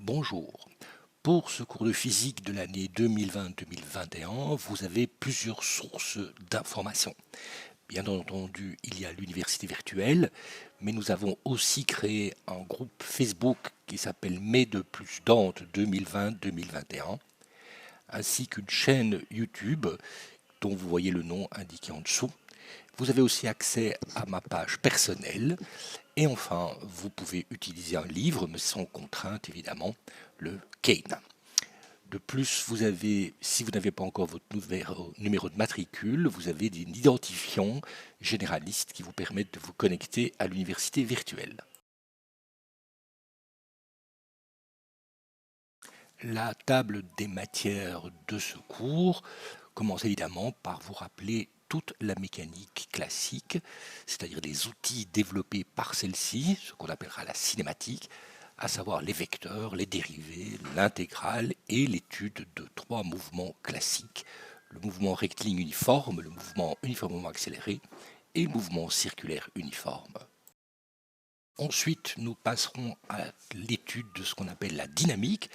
Bonjour. Pour ce cours de physique de l'année 2020-2021, vous avez plusieurs sources d'informations. Bien entendu, il y a l'université virtuelle, mais nous avons aussi créé un groupe Facebook qui s'appelle Mai de plus Dante 2020-2021, ainsi qu'une chaîne YouTube dont vous voyez le nom indiqué en dessous. Vous avez aussi accès à ma page personnelle. Et enfin, vous pouvez utiliser un livre, mais sans contrainte évidemment, le Kane. De plus, si vous n'avez pas encore votre numéro de matricule, vous avez des identifiants généralistes qui vous permettent de vous connecter à l'université virtuelle. La table des matières de ce cours commence évidemment par vous rappeler toute la mécanique classique, c'est-à-dire les outils développés par celle-ci, ce qu'on appellera la cinématique, à savoir les vecteurs, les dérivés, l'intégrale et l'étude de trois mouvements classiques, le mouvement rectiligne uniforme, le mouvement uniformément accéléré et le mouvement circulaire uniforme. Ensuite, nous passerons à l'étude de ce qu'on appelle la dynamique,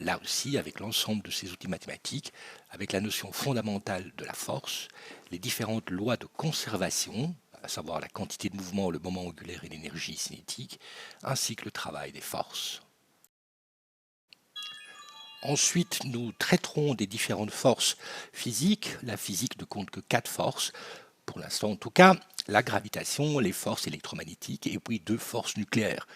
là aussi avec l'ensemble de ces outils mathématiques, avec la notion fondamentale de la force, les différentes lois de conservation, à savoir la quantité de mouvement, le moment angulaire et l'énergie cinétique, ainsi que le travail des forces. Ensuite, nous traiterons des différentes forces physiques. La physique ne compte que 4 forces, pour l'instant en tout cas, la gravitation, les forces électromagnétiques et puis 2 forces nucléaires.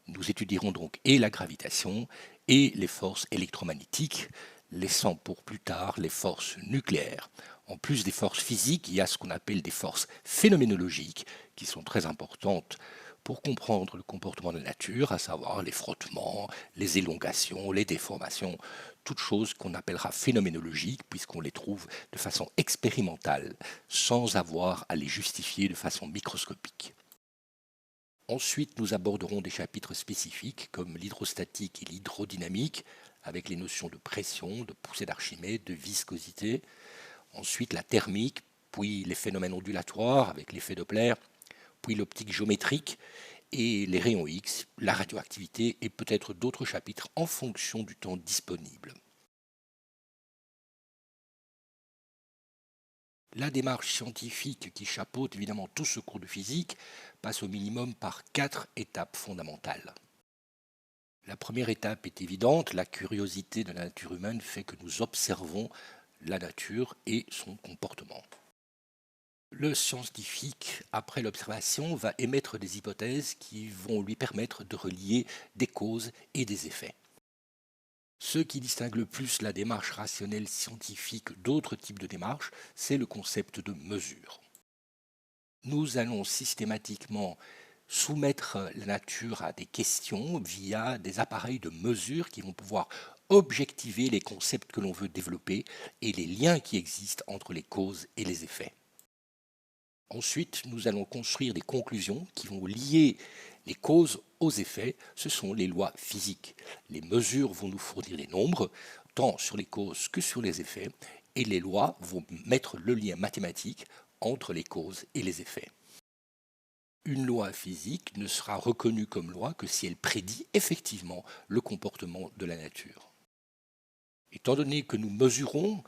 Nous étudierons donc et la gravitation et les forces électromagnétiques, laissant pour plus tard les forces nucléaires. En plus des forces physiques, il y a ce qu'on appelle des forces phénoménologiques qui sont très importantes pour comprendre le comportement de la nature, à savoir les frottements, les élongations, les déformations, toutes choses qu'on appellera phénoménologiques puisqu'on les trouve de façon expérimentale sans avoir à les justifier de façon microscopique. Ensuite, nous aborderons des chapitres spécifiques comme l'hydrostatique et l'hydrodynamique, avec les notions de pression, de poussée d'Archimède, de viscosité. Ensuite, la thermique, puis les phénomènes ondulatoires avec l'effet Doppler, puis l'optique géométrique et les rayons X, la radioactivité et peut-être d'autres chapitres en fonction du temps disponible. La démarche scientifique qui chapeaute évidemment tout ce cours de physique passe au minimum par 4 étapes fondamentales. La première étape est évidente, la curiosité de la nature humaine fait que nous observons la nature et son comportement. Le scientifique, après l'observation, va émettre des hypothèses qui vont lui permettre de relier des causes et des effets. Ce qui distingue le plus la démarche rationnelle scientifique d'autres types de démarches, c'est le concept de mesure. Nous allons systématiquement soumettre la nature à des questions via des appareils de mesure qui vont pouvoir objectiver les concepts que l'on veut développer et les liens qui existent entre les causes et les effets. Ensuite, nous allons construire des conclusions qui vont lier les causes aux effets. Ce sont les lois physiques. Les mesures vont nous fournir des nombres, tant sur les causes que sur les effets, et les lois vont mettre le lien mathématique entre les causes et les effets. Une loi physique ne sera reconnue comme loi que si elle prédit effectivement le comportement de la nature. Étant donné que nous mesurons,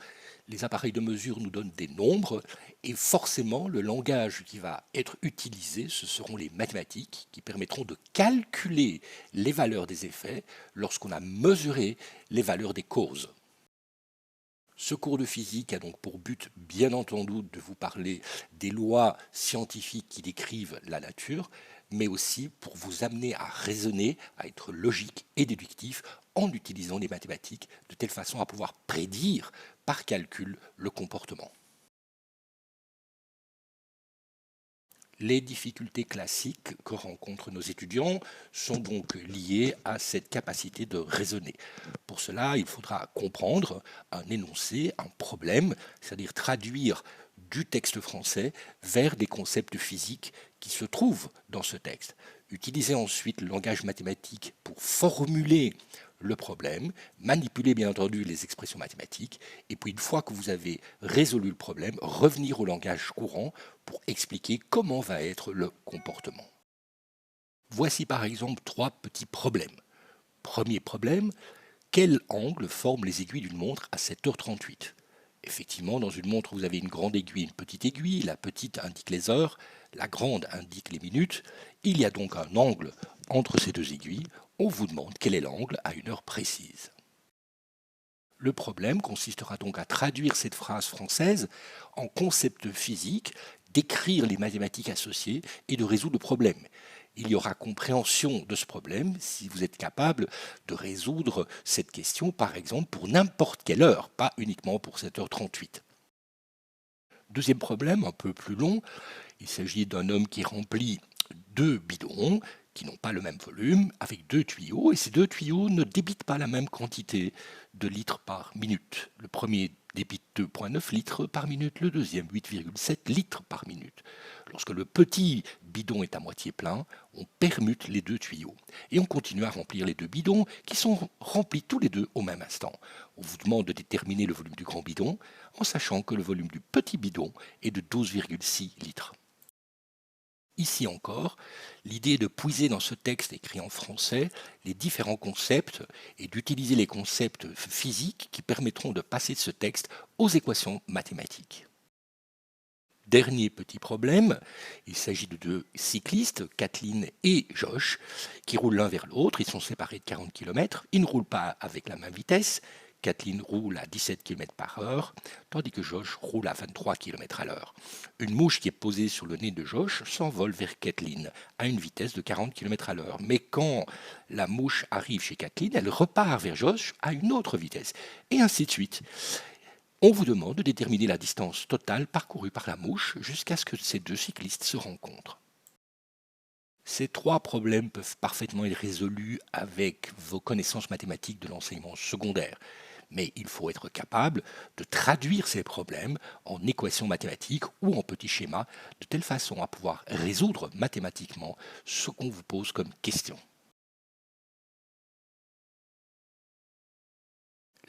les appareils de mesure nous donnent des nombres et forcément le langage qui va être utilisé, ce seront les mathématiques qui permettront de calculer les valeurs des effets lorsqu'on a mesuré les valeurs des causes. Ce cours de physique a donc pour but, bien entendu, de vous parler des lois scientifiques qui décrivent la nature, mais aussi pour vous amener à raisonner, à être logique et déductif en utilisant les mathématiques de telle façon à pouvoir prédire par calcul le comportement. Les difficultés classiques que rencontrent nos étudiants sont donc liées à cette capacité de raisonner. Pour cela, il faudra comprendre un énoncé, un problème, c'est-à-dire traduire du texte français vers des concepts physiques qui se trouvent dans ce texte. Utiliser ensuite le langage mathématique pour formuler le problème, manipuler bien entendu les expressions mathématiques, et puis une fois que vous avez résolu le problème, revenir au langage courant pour expliquer comment va être le comportement. Voici par exemple 3 petits problèmes. Premier problème, quel angle forment les aiguilles d'une montre à 7h38? Effectivement, dans une montre, vous avez une grande aiguille et une petite aiguille. La petite indique les heures, la grande indique les minutes. Il y a donc un angle entre ces deux aiguilles. On vous demande quel est l'angle à une heure précise. Le problème consistera donc à traduire cette phrase française en concept physique, d'écrire les mathématiques associées et de résoudre le problème. Il y aura compréhension de ce problème si vous êtes capable de résoudre cette question, par exemple, pour n'importe quelle heure, pas uniquement pour 7h38. Deuxième problème, un peu plus long, il s'agit d'un homme qui remplit deux bidons qui n'ont pas le même volume, avec deux tuyaux, et ces deux tuyaux ne débitent pas la même quantité de litres par minute. Le premier débite 2,9 litres par minute, le deuxième 8,7 litres par minute. Lorsque le petit bidon est à moitié plein, on permute les deux tuyaux. Et on continue à remplir les deux bidons qui sont remplis tous les deux au même instant. On vous demande de déterminer le volume du grand bidon en sachant que le volume du petit bidon est de 12,6 litres. Ici encore, l'idée est de puiser dans ce texte écrit en français les différents concepts et d'utiliser les concepts physiques qui permettront de passer de ce texte aux équations mathématiques. Dernier petit problème, il s'agit de deux cyclistes, Kathleen et Josh, qui roulent l'un vers l'autre. Ils sont séparés de 40 km. Ils ne roulent pas avec la même vitesse. Kathleen roule à 17 km par heure, tandis que Josh roule à 23 km à l'heure. Une mouche qui est posée sur le nez de Josh s'envole vers Kathleen à une vitesse de 40 km à l'heure. Mais quand la mouche arrive chez Kathleen, elle repart vers Josh à une autre vitesse, et ainsi de suite. On vous demande de déterminer la distance totale parcourue par la mouche jusqu'à ce que ces deux cyclistes se rencontrent. Ces trois problèmes peuvent parfaitement être résolus avec vos connaissances mathématiques de l'enseignement secondaire. Mais il faut être capable de traduire ces problèmes en équations mathématiques ou en petits schémas de telle façon à pouvoir résoudre mathématiquement ce qu'on vous pose comme question.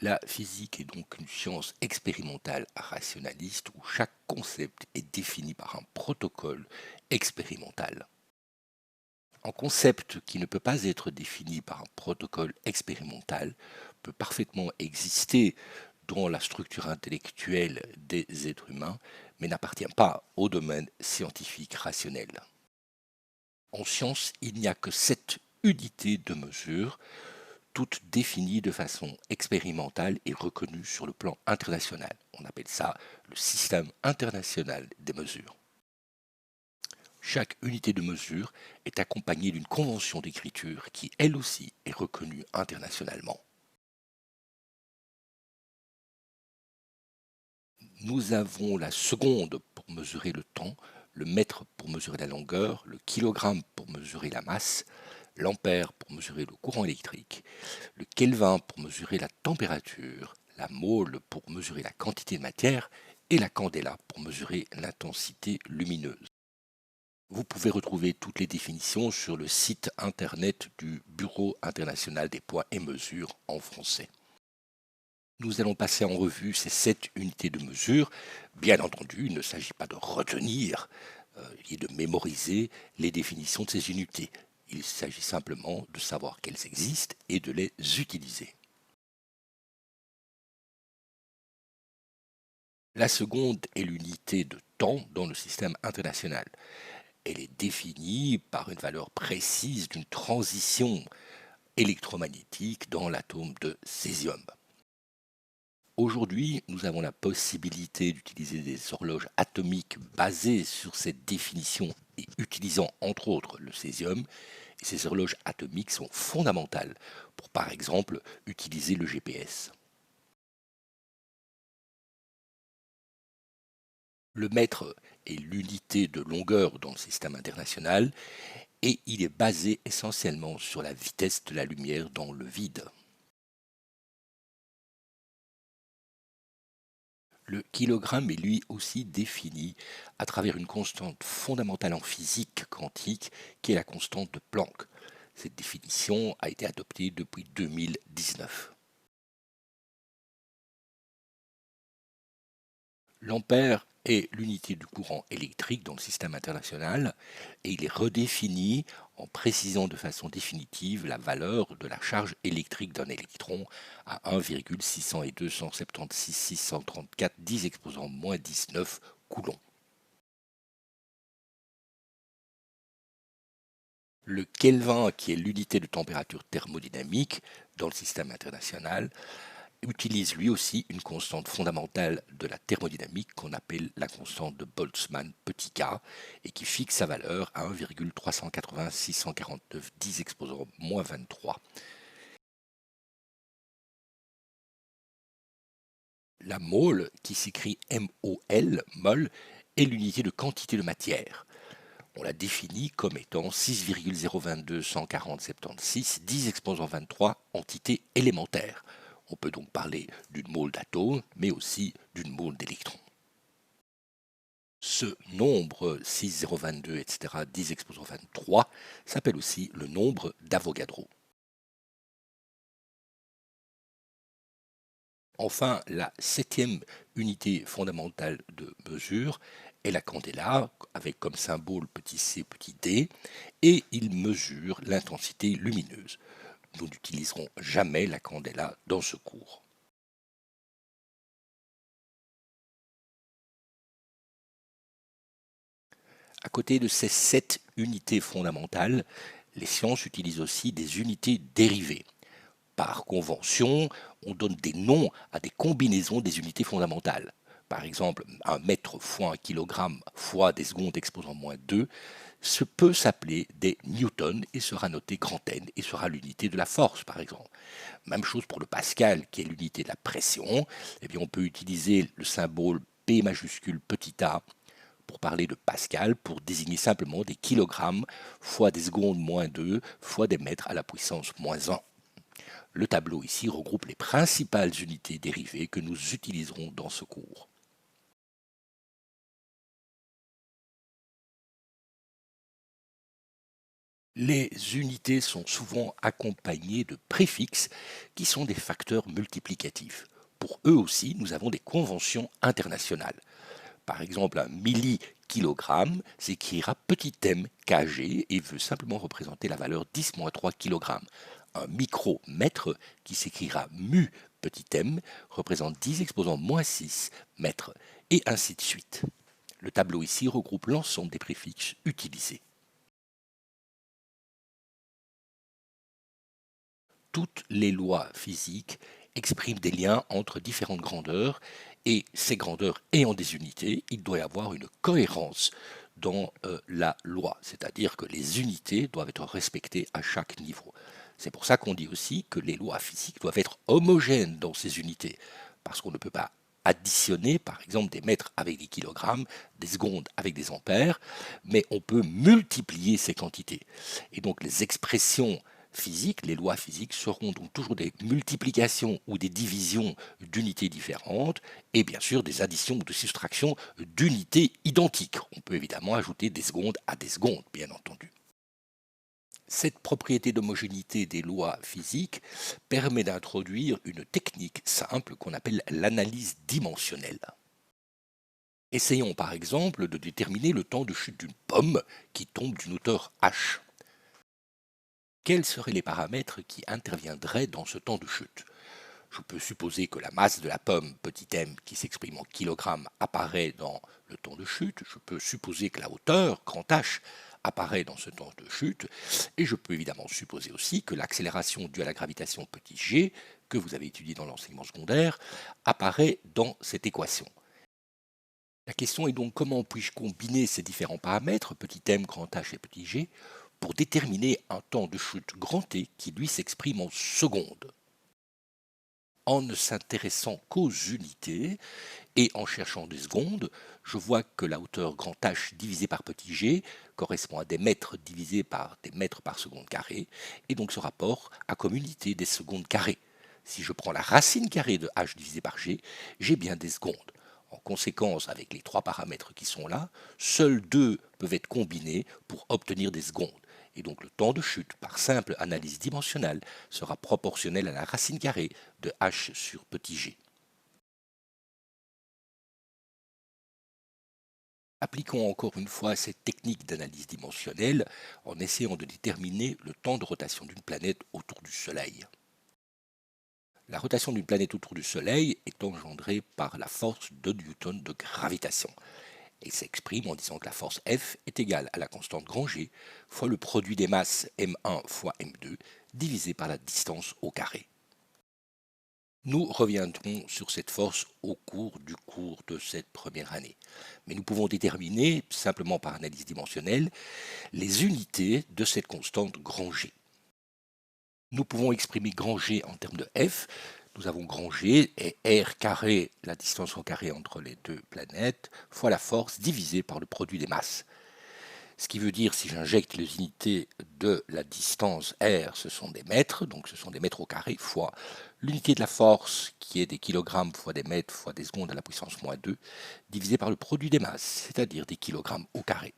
La physique est donc une science expérimentale rationaliste où chaque concept est défini par un protocole expérimental. Un concept qui ne peut pas être défini par un protocole expérimental peut parfaitement exister dans la structure intellectuelle des êtres humains, mais n'appartient pas au domaine scientifique rationnel. En science, il n'y a que 7 unités de mesure, toutes définies de façon expérimentale et reconnues sur le plan international. On appelle ça le système international des mesures. Chaque unité de mesure est accompagnée d'une convention d'écriture qui, elle aussi, est reconnue internationalement. Nous avons la seconde pour mesurer le temps, le mètre pour mesurer la longueur, le kilogramme pour mesurer la masse, l'ampère pour mesurer le courant électrique, le kelvin pour mesurer la température, la mole pour mesurer la quantité de matière et la candela pour mesurer l'intensité lumineuse. Vous pouvez retrouver toutes les définitions sur le site internet du Bureau international des poids et mesures en français. Nous allons passer en revue ces 7 unités de mesure. Bien entendu, il ne s'agit pas de retenir et de mémoriser les définitions de ces unités. Il s'agit simplement de savoir qu'elles existent et de les utiliser. La seconde est l'unité de temps dans le système international. Elle est définie par une valeur précise d'une transition électromagnétique dans l'atome de césium. Aujourd'hui, nous avons la possibilité d'utiliser des horloges atomiques basées sur cette définition et utilisant entre autres le césium. Et ces horloges atomiques sont fondamentales pour, par exemple, utiliser le GPS. Le mètre est l'unité de longueur dans le système international et il est basé essentiellement sur la vitesse de la lumière dans le vide. Le kilogramme est lui aussi défini à travers une constante fondamentale en physique quantique qui est la constante de Planck. Cette définition a été adoptée depuis 2019. L'ampère est l'unité du courant électrique dans le système international et il est redéfini en précisant de façon définitive la valeur de la charge électrique d'un électron à 1,602.176.634 10 exposant moins 19 coulombs. Le Kelvin, qui est l'unité de température thermodynamique dans le système international, utilise lui aussi une constante fondamentale de la thermodynamique qu'on appelle la constante de Boltzmann petit k et qui fixe sa valeur à 1,380.649 10 exposant moins 23. La mole, qui s'écrit MOL, mol, est l'unité de quantité de matière. On la définit comme étant 6,022.140.76 10 exposant 23 entités élémentaires. On peut donc parler d'une mole d'atomes, mais aussi d'une mole d'électrons. Ce nombre 6,022, etc., 10 exposant 23, s'appelle aussi le nombre d'Avogadro. Enfin, la septième unité fondamentale de mesure est la candela, avec comme symbole petit c, petit d, et il mesure l'intensité lumineuse. Nous n'utiliserons jamais la candela dans ce cours. À côté de ces 7 unités fondamentales, les sciences utilisent aussi des unités dérivées. Par convention, on donne des noms à des combinaisons des unités fondamentales. Par exemple, un mètre fois un kilogramme fois des secondes exposant moins 2, ce peut s'appeler des newtons et sera noté grand N et sera l'unité de la force, par exemple. Même chose pour le pascal, qui est l'unité de la pression. Eh bien, on peut utiliser le symbole P majuscule petit a pour parler de pascal, pour désigner simplement des kilogrammes fois des secondes moins 2 fois des mètres à la puissance moins 1. Le tableau ici regroupe les principales unités dérivées que nous utiliserons dans ce cours. Les unités sont souvent accompagnées de préfixes qui sont des facteurs multiplicatifs. Pour eux aussi, nous avons des conventions internationales. Par exemple, un millikilogramme s'écrira petit m kg et veut simplement représenter la valeur 10-3 kg. Un micromètre qui s'écrira mu petit m représente 10 exposant moins 6 mètres, et ainsi de suite. Le tableau ici regroupe l'ensemble des préfixes utilisés. Toutes les lois physiques expriment des liens entre différentes grandeurs, et ces grandeurs ayant des unités, il doit y avoir une cohérence dans la loi, c'est-à-dire que les unités doivent être respectées à chaque niveau. C'est pour ça qu'on dit aussi que les lois physiques doivent être homogènes dans ces unités, parce qu'on ne peut pas additionner, par exemple, des mètres avec des kilogrammes, des secondes avec des ampères, mais on peut multiplier ces quantités. Et donc les expressions physiques, les lois physiques seront donc toujours des multiplications ou des divisions d'unités différentes, et bien sûr des additions ou des soustractions d'unités identiques. On peut évidemment ajouter des secondes à des secondes, bien entendu. Cette propriété d'homogénéité des lois physiques permet d'introduire une technique simple qu'on appelle l'analyse dimensionnelle. Essayons par exemple de déterminer le temps de chute d'une pomme qui tombe d'une hauteur h. Quels seraient les paramètres qui interviendraient dans ce temps de chute? Je peux supposer que la masse de la pomme, petit m, qui s'exprime en kilogrammes, apparaît dans le temps de chute. Je peux supposer que la hauteur, grand H, apparaît dans ce temps de chute. Et je peux évidemment supposer aussi que l'accélération due à la gravitation petit g, que vous avez étudié dans l'enseignement secondaire, apparaît dans cette équation. La question est donc comment puis-je combiner ces différents paramètres, petit m, grand H et petit g, pour déterminer un temps de chute grand T qui lui s'exprime en secondes. En ne s'intéressant qu'aux unités et en cherchant des secondes, je vois que la hauteur grand H divisé par petit g correspond à des mètres divisés par des mètres par seconde carrée, et donc ce rapport a comme unité des secondes carrées. Si je prends la racine carrée de h divisé par g, j'ai bien des secondes. En conséquence, avec les trois paramètres qui sont là, seuls deux peuvent être combinés pour obtenir des secondes. Et donc le temps de chute, par simple analyse dimensionnelle, sera proportionnel à la racine carrée de h sur petit g. Appliquons encore une fois cette technique d'analyse dimensionnelle en essayant de déterminer le temps de rotation d'une planète autour du Soleil. La rotation d'une planète autour du Soleil est engendrée par la force de Newton de gravitation. Elle s'exprime en disant que la force F est égale à la constante grand G fois le produit des masses m1 fois m2 divisé par la distance au carré. Nous reviendrons sur cette force au cours de cette première année. Mais nous pouvons déterminer, simplement par analyse dimensionnelle, les unités de cette constante grand G. Nous pouvons exprimer grand G en termes de F. Nous avons grand G et R carré, la distance au carré entre les deux planètes, fois la force divisée par le produit des masses. Ce qui veut dire, si j'injecte les unités de la distance R, ce sont des mètres, donc ce sont des mètres au carré, fois l'unité de la force, qui est des kilogrammes fois des mètres fois des secondes à la puissance moins 2, divisé par le produit des masses, c'est-à-dire des kilogrammes au carré.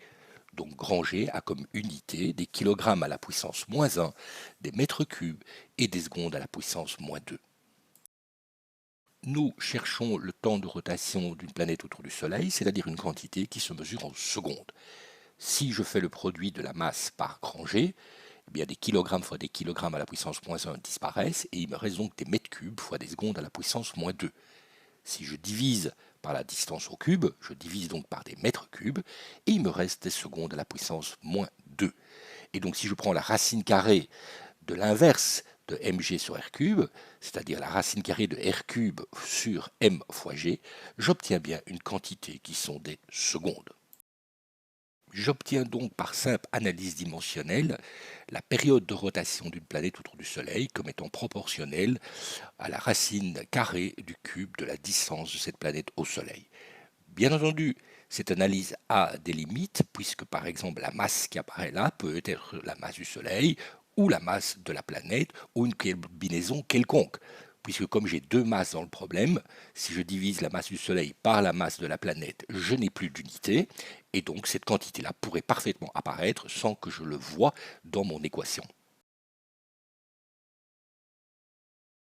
Donc grand G a comme unité des kilogrammes à la puissance moins 1, des mètres cubes et des secondes à la puissance moins 2. Nous cherchons le temps de rotation d'une planète autour du Soleil, c'est-à-dire une quantité qui se mesure en secondes. Si je fais le produit de la masse par grand G, eh bien des kilogrammes fois des kilogrammes à la puissance moins 1 disparaissent et il me reste donc des mètres cubes fois des secondes à la puissance moins 2. Si je divise par la distance au cube, je divise donc par des mètres cubes et il me reste des secondes à la puissance moins 2. Et donc si je prends la racine carrée de l'inverse de mg sur r cube, c'est-à-dire la racine carrée de r cube sur m fois g, j'obtiens bien une quantité qui sont des secondes. J'obtiens donc par simple analyse dimensionnelle la période de rotation d'une planète autour du Soleil comme étant proportionnelle à la racine carrée du cube de la distance de cette planète au Soleil. Bien entendu, cette analyse a des limites puisque par exemple la masse qui apparaît là peut être la masse du Soleil ou la masse de la planète ou une combinaison quelconque. Puisque comme j'ai deux masses dans le problème, si je divise la masse du Soleil par la masse de la planète, je n'ai plus d'unité, et donc cette quantité-là pourrait parfaitement apparaître sans que je le voie dans mon équation.